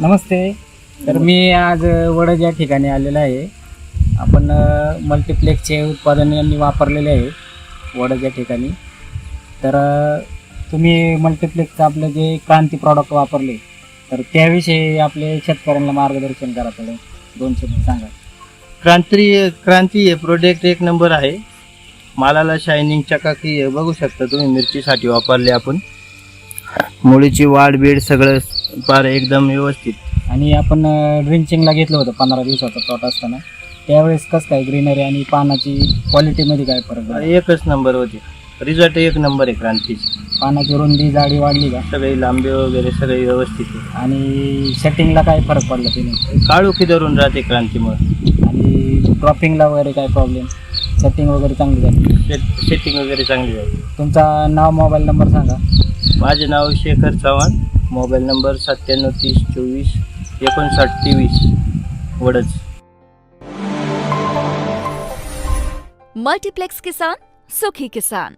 नमस्ते. तर मी आज वडद या ठिकाणी आलेलो आहे. आपण मल्टीप्लेक्सचे उत्पादन यांनी वापरलेले आहे वडद या ठिकाणी. तर तुम्ही मल्टीप्लेक्सचं आपलं जे क्रांती प्रॉडक्ट वापरले तर त्याविषयी आपले शेतकऱ्यांना मार्गदर्शन करा. थोडं 2 शब्द सांगा. क्रांती हे प्रोडक्ट एक नंबर आहे. मालाला शायनिंग चकाकी आहे. बघू शकता तुम्ही, मिरचीसाठी वापरले आपण. मुळीची वाढ बीड सगळं फार एकदम व्यवस्थित. आणि आपण ड्रिंचिंगला घेतलं होतं 15 दिवसाचा प्लॉट असताना, त्यावेळेस कसं काय ग्रीनरी आणि पानाची क्वालिटीमध्ये काय फरक झाला? एकच नंबर होते. रिझल्ट एक नंबर आहे क्रांतीची. पानाची रुंदी जाडी वाढली का? सगळे लांबे वगैरे सगळे व्यवस्थित आहे. आणि सेटिंगला काय फरक पडला त्याने? काळोखी धरून राहते क्रांतीमुळे. आणि ड्रॉपिंगला वगैरे काय प्रॉब्लेम? सेटिंग वगैरे चांगली झाली? सेटिंग वगैरे चांगली झाली. तुमचा नाव मोबाईल नंबर सांगा. माझे नाव शेखर चव्हाण. मोबाईल नंबर 97 30 24 59 23 वडच. मल्टीप्लेक्स किसान, सुखी किसान.